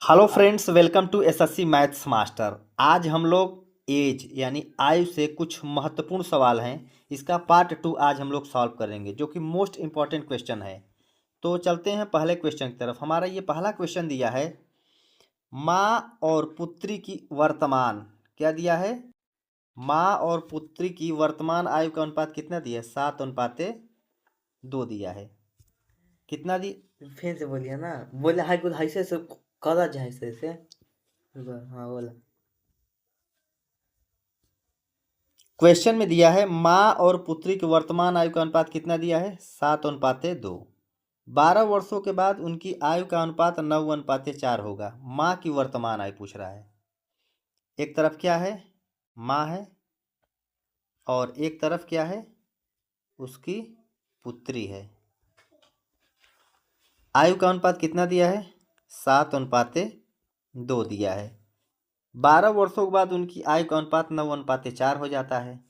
Hello friends, welcome to SSC maths master. आज हम लोग एज यानी आयु से कुछ महत्वपूर्ण सवाल हैं, इसका पार्ट 2 आज हम लोग सॉल्व करेंगे, जो कि मोस्ट इम्पॉर्टेंट क्वेश्चन है। तो चलते हैं पहले क्वेश्चन की तरफ। हमारा ये पहला क्वेश्चन दिया है, माँ और पुत्री की वर्तमान, क्या दिया है? माँ और पुत्री की वर्तमान आयु का अनुपात कितना दिया है? 7:2 दिया है। कितना दी? फिर से बोलिए ना। बोले हाई कुछ ऐसे से कदा जाए ऐसे हाँ बोला। क्वेश्चन में दिया है माँ और पुत्री की वर्तमान आयु का अनुपात कितना दिया है? 7:2। 12 वर्षों के बाद उनकी आयु का अनुपात 9:4 होगा। माँ की वर्तमान आयु पूछ रहा है। एक तरफ क्या है? माँ है, और एक तरफ क्या है? उसकी पुत्री है। आयु का अनुपात कितना दिया है? 7:2 दिया है। 12 वर्षों के बाद उनकी आयु का अनुपात 9:4 हो जाता है।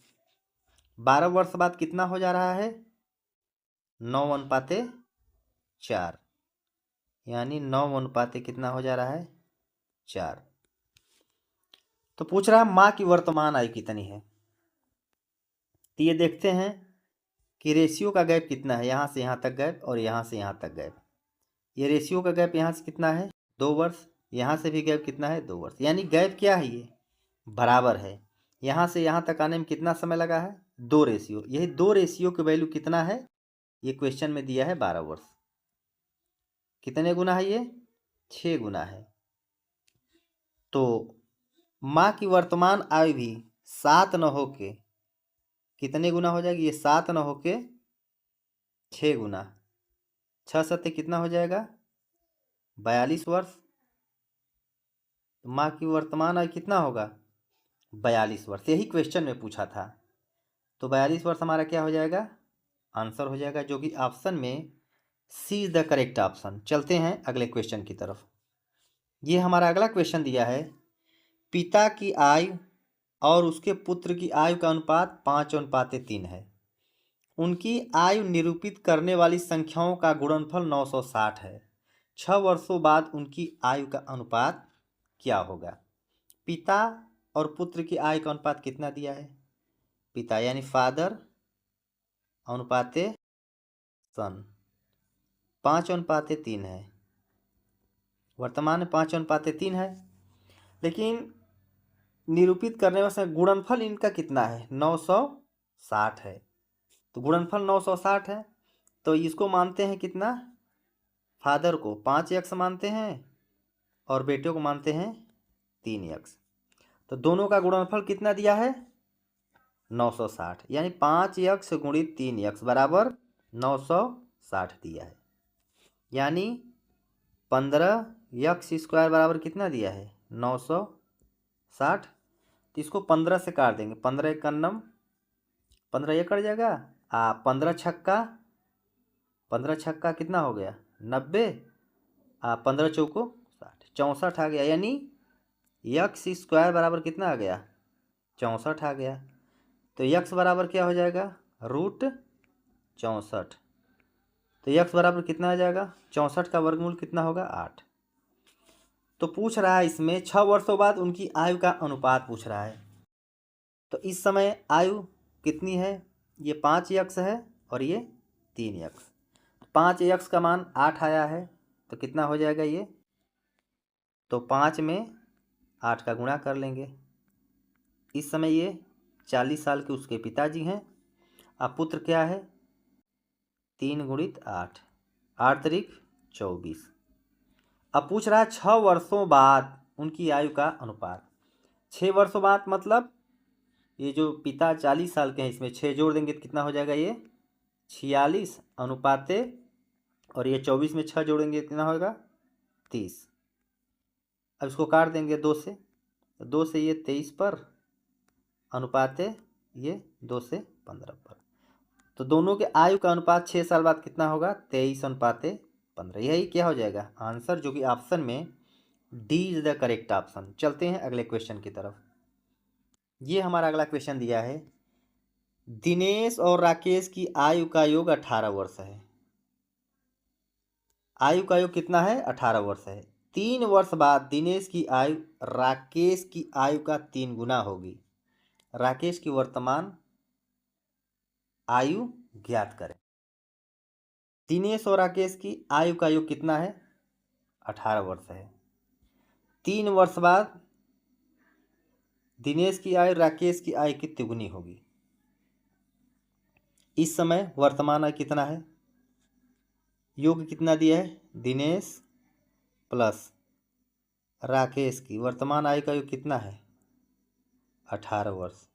12 वर्ष बाद कितना हो जा रहा है? 9:4, यानी 9 कितना हो जा रहा है? 4। तो पूछ रहा है माँ की वर्तमान आयु कितनी है। तो ये देखते हैं कि रेशियो का गैप कितना है। यहाँ से यहाँ तक गैप और यहाँ से यहाँ तक गैप। ये रेशियो का गैप यहाँ से कितना है? 2 वर्ष। यहाँ से भी गैप कितना है? 2 वर्ष। यानी गैप क्या है? ये बराबर है। यहाँ से यहाँ तक आने में कितना समय लगा है? 2 रेशियो। यही 2 रेशियो की वैल्यू कितना है? ये क्वेश्चन में दिया है 12 वर्ष। कितने गुना है ये? 6 गुना है। तो माँ की वर्तमान आयु भी 7 न होके कितने गुना हो जाएगी? ये 7 न होके 6 गुना। 6 सत्ते कितना हो जाएगा? 42 वर्ष। तो माँ की वर्तमान आयु कितना होगा? 42 वर्ष। यही क्वेश्चन में पूछा था। तो 42 वर्ष हमारा क्या हो जाएगा? आंसर हो जाएगा, जो कि ऑप्शन में सी इज द करेक्ट ऑप्शन। चलते हैं अगले क्वेश्चन की तरफ। ये हमारा अगला क्वेश्चन दिया है, पिता की आयु और उसके पुत्र की आयु का अनुपात 5:3 है। उनकी आयु निरूपित करने वाली संख्याओं का गुणनफल 960 है। 6 वर्षों बाद उनकी आयु का अनुपात क्या होगा? पिता और पुत्र की आयु का अनुपात कितना दिया है? पिता यानी फादर अनुपाते सन 5:3 है। वर्तमान में 5:3 है, लेकिन निरूपित करने में गुणनफल इनका कितना है? 960 है। तो गुणनफल 960 है, तो इसको मानते हैं कितना? फादर को 5x मानते हैं और बेटे को मानते हैं 3x। तो दोनों का गुणनफल कितना दिया है? 960, यानी 5x गुणित 3x बराबर 960 दिया है। यानी 15x² बराबर कितना दिया है? 960। तो इसको 15 से काट देंगे। 15 एक कन्नम 15 ये कट जाएगा। 15 छक्का कितना हो गया? 90। 15 चौको 60, 64 आ गया। यानी x² बराबर कितना आ गया? 64 आ गया। तो x बराबर क्या हो जाएगा? √64। तो x बराबर कितना आ जाएगा? 64 का वर्गमूल कितना होगा? 8। तो पूछ रहा है इसमें 6 वर्षों बाद उनकी आयु का अनुपात पूछ रहा है। तो इस समय आयु कितनी है? ये 5x है और ये 3x। 5x का मान 8 आया है, तो कितना हो जाएगा ये? तो 5 में 8 का गुणा कर लेंगे। इस समय ये 40 साल के उसके पिताजी हैं। अब पुत्र क्या है? 3 गुणित 8, 8 तारीख 24। अब पूछ रहा है 6 वर्षों बाद उनकी आयु का अनुपात। 6 वर्षों बाद मतलब ये जो पिता 40 साल के हैं, इसमें 6 जोड़ देंगे तो कितना हो जाएगा? ये 46 अनुपाते, और ये 24 में 6 जोड़ेंगे कितना होगा? 30। अब इसको काट देंगे 2 से, तो 2 से ये 23 पर अनुपाते ये 2 से 15 पर। तो दोनों के आयु का अनुपात 6 साल बाद कितना होगा? 23:15। यही क्या हो जाएगा? आंसर, जो कि ऑप्शन में D is the correct option. चलते हैं अगले क्वेश्चन की तरफ। ये हमारा अगला क्वेश्चन दिया है, दिनेश और राकेश की आयु का योग 18 वर्ष है। आयु का योग कितना है? 18 वर्ष है। 3 वर्ष बाद दिनेश की आयु राकेश की आयु का 3 गुना होगी। राकेश की वर्तमान आयु ज्ञात करें। दिनेश और राकेश की आयु का योग कितना है? 18 वर्ष है। 3 वर्ष बाद दिनेश की आयु राकेश की आयु कितनी गुनी होगी? इस समय वर्तमान आयु कितना है? योग कितना दिया है? दिनेश प्लस राकेश की वर्तमान आयु का योग कितना है? 18 वर्ष।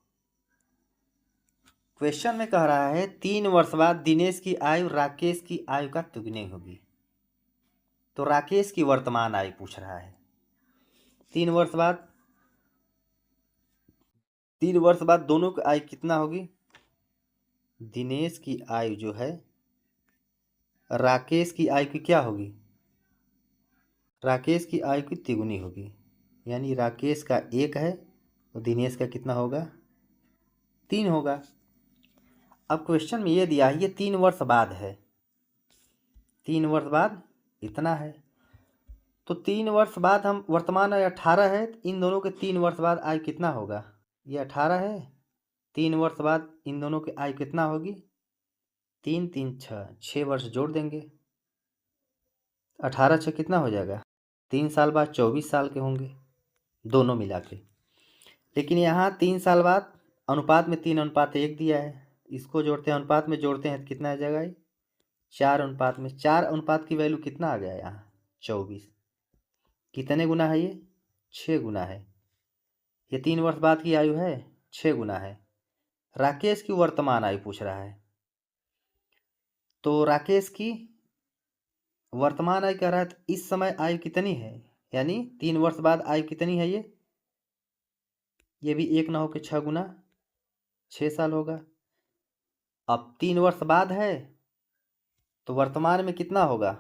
क्वेश्चन में कह रहा है 3 वर्ष बाद दिनेश की आयु राकेश की आयु का दुगनी होगी। तो राकेश की वर्तमान आयु पूछ रहा है। 3 वर्ष बाद दोनों की आयु कितना होगी? दिनेश की आयु जो है राकेश की आयु की क्या होगी? राकेश की आयु की तिगुनी होगी। यानी राकेश का 1 है तो दिनेश का कितना होगा? 3 होगा। अब क्वेश्चन में ये दिया है ये 3 वर्ष बाद है। 3 वर्ष बाद इतना है तो 3 वर्ष बाद हम वर्तमान आयु 18 है, इन दोनों के 3 वर्ष बाद आयु कितना होगा? ये 18 है, 3 वर्ष बाद इन दोनों की आयु कितना होगी? 3 3 6 वर्ष जोड़ देंगे। 18 6 कितना हो जाएगा? 3 साल बाद 24 साल के होंगे दोनों मिला के। लेकिन यहाँ 3 साल बाद अनुपात में 3:1 दिया है, इसको जोड़ते हैं अनुपात में जोड़ते हैं तो कितना आ जाएगा? 4 अनुपात में 4 अनुपात की वैल्यू कितना आ गया यहाँ? 24। कितने गुना है ये? 6 गुना है। ये 3 वर्ष बाद की आयु है, 6 गुना है। राकेश की वर्तमान आयु पूछ रहा है तो राकेश की वर्तमान आयु कह रहा है तो इस समय आयु कितनी है? यानी 3 वर्ष बाद आयु कितनी है? ये भी 1 ना होकर 6 गुना 6 साल होगा। अब 3 वर्ष बाद है तो वर्तमान में कितना होगा?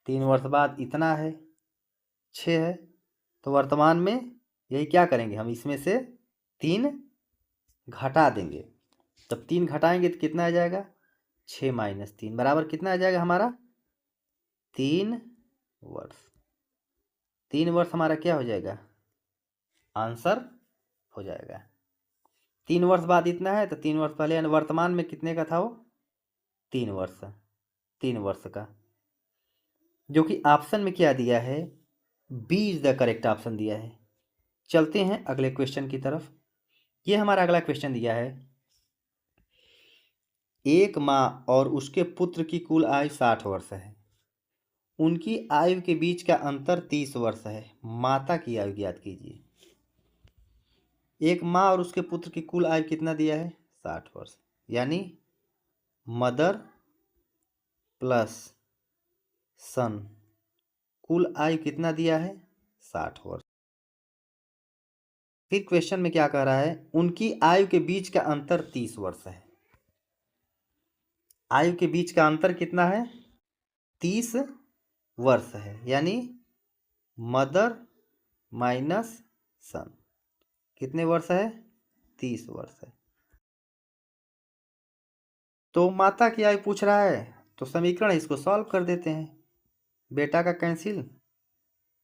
3 वर्ष बाद इतना है 6 है तो वर्तमान में यही क्या करेंगे हम? इसमें से 3 घटा देंगे। तब 3 घटाएंगे तो कितना आ जाएगा? 6 - 3 बराबर कितना आ जाएगा हमारा? 3 वर्ष। 3 वर्ष हमारा क्या हो जाएगा? आंसर हो जाएगा। 3 वर्ष बाद इतना है तो 3 वर्ष पहले यानी वर्तमान में कितने का था वो? 3 वर्ष। 3 वर्ष का, जो कि ऑप्शन में क्या दिया है? B is the correct option दिया है। चलते हैं अगले क्वेश्चन की तरफ। ये हमारा अगला क्वेश्चन दिया है एक माँ और उसके पुत्र की कुल आयु 60 वर्ष है। उनकी आयु के बीच का अंतर 30 वर्ष है। माता की आयु ज्ञात कीजिए। एक माँ और उसके पुत्र की कुल आयु कितना दिया है? 60 वर्ष। यानी मदर प्लस सन कुल आयु कितना दिया है? 60 वर्ष। फिर क्वेश्चन में क्या कह रहा है? उनकी आयु के बीच का अंतर 30 वर्ष है। आयु के बीच का अंतर कितना है? 30 वर्ष है। यानी मदर माइनस सन कितने वर्ष है? 30 वर्ष है। तो माता की आयु पूछ रहा है तो समीकरण इसको सॉल्व कर देते हैं। बेटा का कैंसिल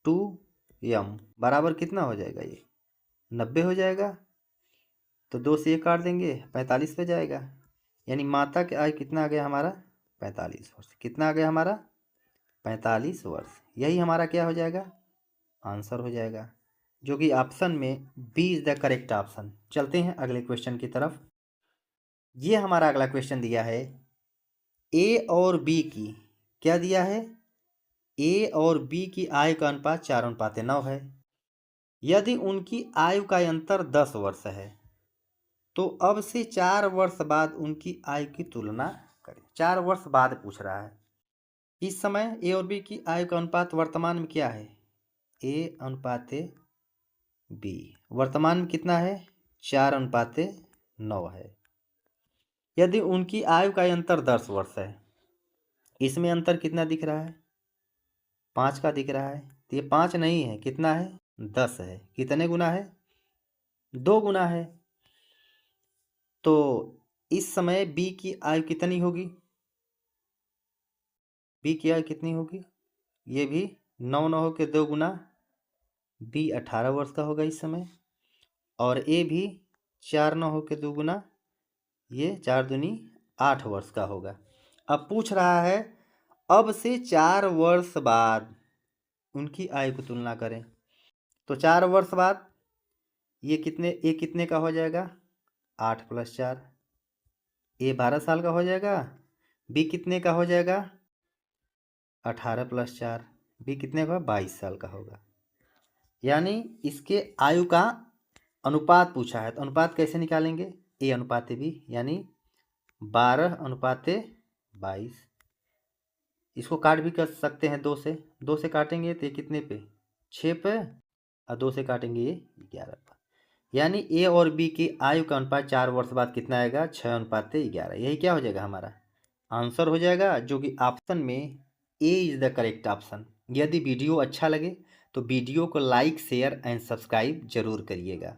2m बराबर कितना हो जाएगा? ये 90 हो जाएगा। तो 2 से 1 काट देंगे 45 पे जाएगा। यानी माता की आयु कितना आ गया हमारा? 45 वर्ष। कितना आ गया हमारा? 45 वर्ष। यही हमारा क्या हो जाएगा? आंसर हो जाएगा, जो कि ऑप्शन में B is the correct option. चलते हैं अगले क्वेश्चन की तरफ। ये हमारा अगला क्वेश्चन दिया है ए और बी की, क्या दिया है? ए और बी की आयु का अनुपात 4:9 है। यदि उनकी आयु का अंतर 10 वर्ष है तो अब से 4 वर्ष बाद उनकी आयु की तुलना करें। 4 वर्ष बाद पूछ रहा है। इस समय ए और बी की आयु का अनुपात वर्तमान में क्या है? ए अनुपात बी वर्तमान में कितना है? 4:9 है। यदि उनकी आयु का अंतर 10 वर्ष है, इसमें अंतर कितना दिख रहा है? 5 का दिख रहा है। तो ये 5 नहीं है, कितना है? 10 है। कितने गुना है? 2 गुना है। तो इस समय बी की आयु कितनी होगी? बी की आयु कितनी होगी, ये भी 9 9 हो के 2 गुना, बी 18 वर्ष का होगा इस समय, और ए भी 4 9 हो के 2 गुना, ये 4 दूनी 8 वर्ष का होगा। अब पूछ रहा है अब से 4 वर्ष बाद उनकी आयु की तुलना करें। तो 4 वर्ष बाद ये कितने का हो जाएगा, 8 + 4, ए 12 साल का हो जाएगा, बी कितने का हो जाएगा, 18 + 4, बी कितने का, 22 साल का होगा। यानी इसके आयु का अनुपात पूछा है, तो अनुपात कैसे निकालेंगे, ए अनुपात बी, यानी 12:22। इसको काट भी कर सकते हैं 2 से, 2 से काटेंगे तो ये कितने पे, 6 पे, और 2 से काटेंगे ये 11 पर। यानी ए और बी की आयु का अनुपात 4 वर्ष बाद कितना आएगा, 6:11। यही क्या हो जाएगा, हमारा आंसर हो जाएगा, जो कि ऑप्शन में A is the correct option. यदि वीडियो अच्छा लगे तो वीडियो को लाइक, शेयर एंड सब्सक्राइब जरूर करिएगा।